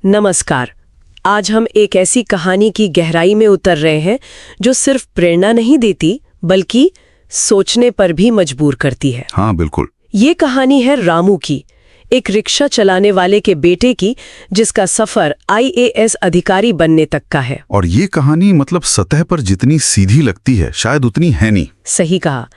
नमस्कार। आज हम एक ऐसी कहानी की गहराई में उतर रहे हैं जो सिर्फ प्रेरणा नहीं देती बल्कि सोचने पर भी मजबूर करती है। हाँ बिल्कुल। ये कहानी है रामू की, एक रिक्शा चलाने वाले के बेटे की जिसका सफर आईएएस अधिकारी बनने तक का है। और ये कहानी मतलब सतह पर जितनी सीधी लगती है शायद उतनी है नहीं। सही कहा।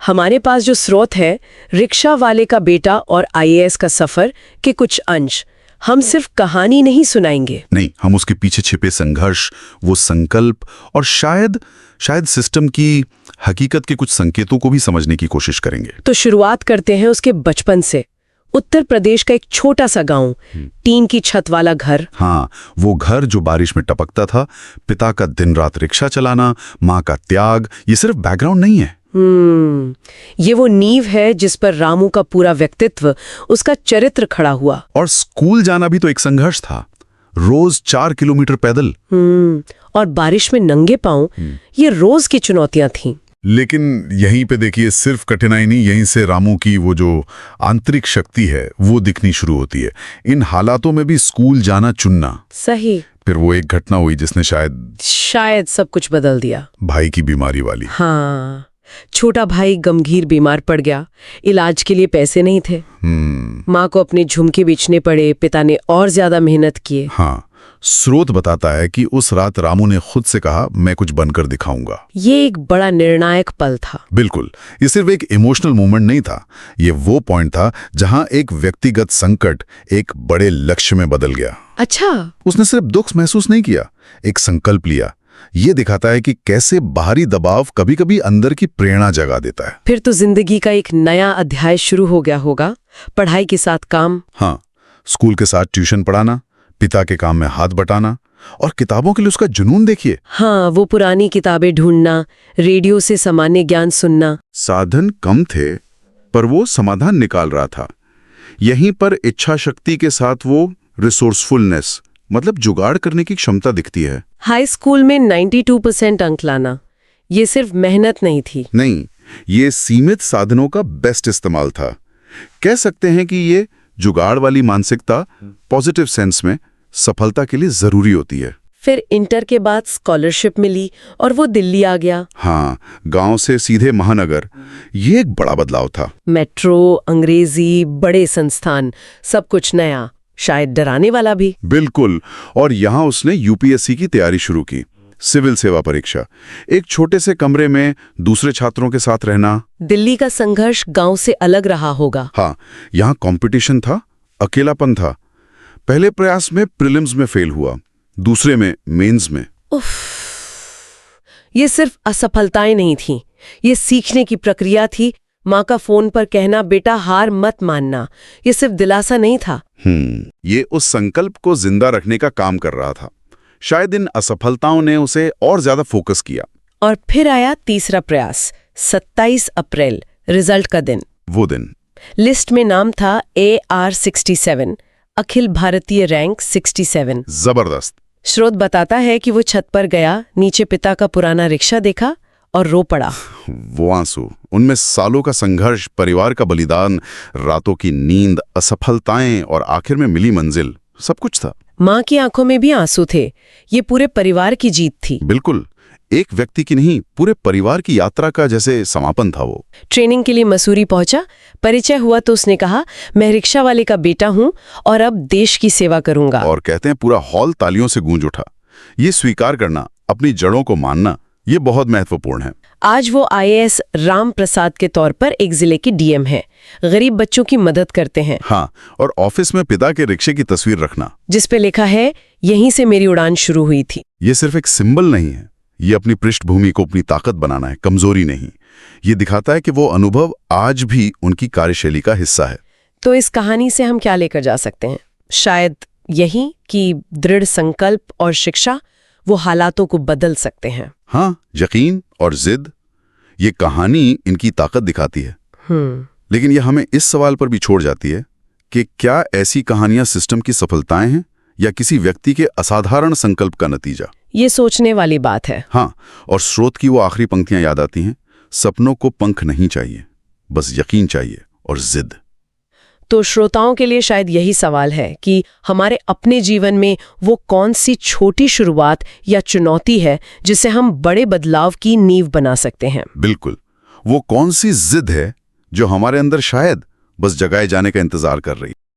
हमारे पास जो स्रोत है, रिक्शा वाले का बेटा और आईएएस का सफर के कुछ अंश। हम सिर्फ कहानी नहीं सुनाएंगे। नहीं, हम उसके पीछे छिपे संघर्ष, वो संकल्प और शायद सिस्टम की हकीकत के कुछ संकेतों को भी समझने की कोशिश करेंगे। तो शुरुआत करते हैं उसके बचपन से। उत्तर प्रदेश का एक छोटा सा गांव, टीन की छत वाला घर। हाँ, वो घर जो बारिश में टपकता था, पिता का दिन रात रिक्शा चलाना, माँ का त्याग, ये सिर्फ बैकग्राउंड नहीं है। ये वो नींव है जिस पर रामू का पूरा व्यक्तित्व, उसका चरित्र खड़ा हुआ। और स्कूल जाना भी तो एक संघर्ष था, रोज 4 किलोमीटर पैदल। और बारिश में नंगे पांव, ये रोज की चुनौतियां थीं। लेकिन यहीं पे देखिए, सिर्फ कठिनाई नहीं, यहीं से रामू की वो जो आंतरिक शक्ति है वो दिखनी शुरू होती है। इन हालातों में भी स्कूल जाना चुनना। सही। फिर वो एक घटना हुई जिसने शायद सब कुछ बदल दिया। भाई की बीमारी वाली। हाँ, छोटा भाई गंभीर बीमार पड़ गया। इलाज के लिए पैसे नहीं थे। माँ को अपने झुमके बेचने पड़े। पिता ने और ज्यादा मेहनत किए। हाँ, स्रोत बताता है कि उस रात रामू ने खुद से कहा, मैं कुछ बनकर दिखाऊंगा। ये एक बड़ा निर्णायक पल था। बिल्कुल, ये सिर्फ एक इमोशनल मोमेंट नहीं था, ये वो पॉइंट था जहां एक व्यक्तिगत संकट एक बड़े लक्ष्य में बदल गया। अच्छा। उसने सिर्फ दुख महसूस नहीं किया, एक संकल्प लिया। ये दिखाता है कि कैसे बाहरी दबाव कभी-कभी अंदर की प्रेरणा जगा देता है। फिर तो जिंदगी का एक नया अध्याय शुरू हो गया होगा। पढ़ाई के साथ काम। हाँ, स्कूल के साथ ट्यूशन पढ़ाना, पिता के काम में हाथ बटाना, और किताबों के लिए उसका जुनून देखिए। हाँ, वो पुरानी किताबें ढूंढना, रेडियो से सामान्य ज्ञान सुनना। साधन कम थे पर वो समाधान निकाल रहा था। यहीं पर इच्छा शक्ति के साथ वो रिसोर्सफुलनेस, मतलब जुगाड़ करने की क्षमता दिखती है। हाई स्कूल में 92% अंक लाना, ये सिर्फ मेहनत नहीं थी। नहीं, ये सीमित साधनों का बेस्ट इस्तेमाल था। कह सकते हैं कि ये जुगाड़ वाली मानसिकता पॉजिटिव सेंस में सफलता के लिए जरूरी होती है। फिर इंटर के बाद स्कॉलरशिप मिली और वो दिल्ली आ गया। हाँ, गांव से सीधे महानगर, ये एक बड़ा बदलाव था। मेट्रो, अंग्रेजी, बड़े संस्थान, सब कुछ नया, शायद डराने वाला भी। बिल्कुल। और यहाँ उसने यूपीएससी की तैयारी शुरू की, सिविल सेवा परीक्षा। एक छोटे से कमरे में दूसरे छात्रों के साथ रहना। दिल्ली का संघर्ष गांव से अलग रहा होगा। हाँ, यहाँ कंपटीशन था, अकेलापन था। पहले प्रयास में प्रीलिम्स में फेल हुआ, दूसरे में मेंस में। उफ, ये सिर्फ असफलताएं नहीं थीं, ये सीखने की प्रक्रिया थी। माँ का फोन पर कहना, बेटा हार मत मानना, ये सिर्फ दिलासा नहीं था। ये उस संकल्प को जिंदा रखने का काम कर रहा था। शायद इन असफलताओं ने उसे और ज्यादा फोकस किया। और फिर आया तीसरा प्रयास, 27 अप्रैल, रिजल्ट का दिन। वो दिन लिस्ट में नाम था AR67, अखिल भारतीय रैंक 67। जबरदस्त। स्रोत बताता है कि वो छत पर गया, नीचे पिता का पुराना रिक्शा देखा और रो पड़ा। वो आंसू, उनमें सालों का संघर्ष, परिवार का बलिदान, रातों की नींद, असफलताएं और आखिर में मिली मंजिल, सब कुछ था। माँ की आंखों में भी आंसू थे। ये पूरे परिवार की जीत थी। बिल्कुल, एक व्यक्ति की नहीं, पूरे परिवार की यात्रा का जैसे समापन था वो। ट्रेनिंग के लिए मसूरी पहुंचा, परिचय हुआ तो उसने कहा, मैं रिक्शा वाले का बेटा हूं और अब देश की सेवा करूंगा। और कहते हैं पूरा हॉल तालियों से गूंज उठा। ये स्वीकार करना, अपनी जड़ों को मानना, ये बहुत महत्वपूर्ण है। आज वो आईएएस राम प्रसाद के तौर पर एक जिले के डीएम है, गरीब बच्चों की मदद करते हैं। हाँ, और ऑफिस में पिता के रिक्शे की तस्वीर रखना, जिस पे लिखा है, यहीं से मेरी उड़ान शुरू हुई थी। ये सिर्फ एक सिंबल नहीं है, ये अपनी पृष्ठभूमि को अपनी ताकत बनाना है, कमजोरी नहीं। ये दिखाता है कि वो अनुभव आज भी उनकी कार्यशैली का हिस्सा है। तो इस कहानी से हम क्या लेकर जा सकते हैं? शायद यही कि दृढ़ संकल्प और शिक्षा वो हालातों को बदल सकते हैं। हाँ, यकीन और जिद, ये कहानी इनकी ताकत दिखाती है। लेकिन ये हमें इस सवाल पर भी छोड़ जाती है कि क्या ऐसी कहानियां सिस्टम की सफलताएं हैं या किसी व्यक्ति के असाधारण संकल्प का नतीजा? ये सोचने वाली बात है। हाँ, और स्रोत की वो आखिरी पंक्तियां याद आती हैं, सपनों को पंख नहीं चाहिए, बस यकीन चाहिए और जिद। तो श्रोताओं के लिए शायद यही सवाल है कि हमारे अपने जीवन में वो कौन सी छोटी शुरुआत या चुनौती है जिसे हम बड़े बदलाव की नींव बना सकते हैं। बिल्कुल, वो कौन सी जिद है जो हमारे अंदर शायद बस जगाए जाने का इंतजार कर रही है।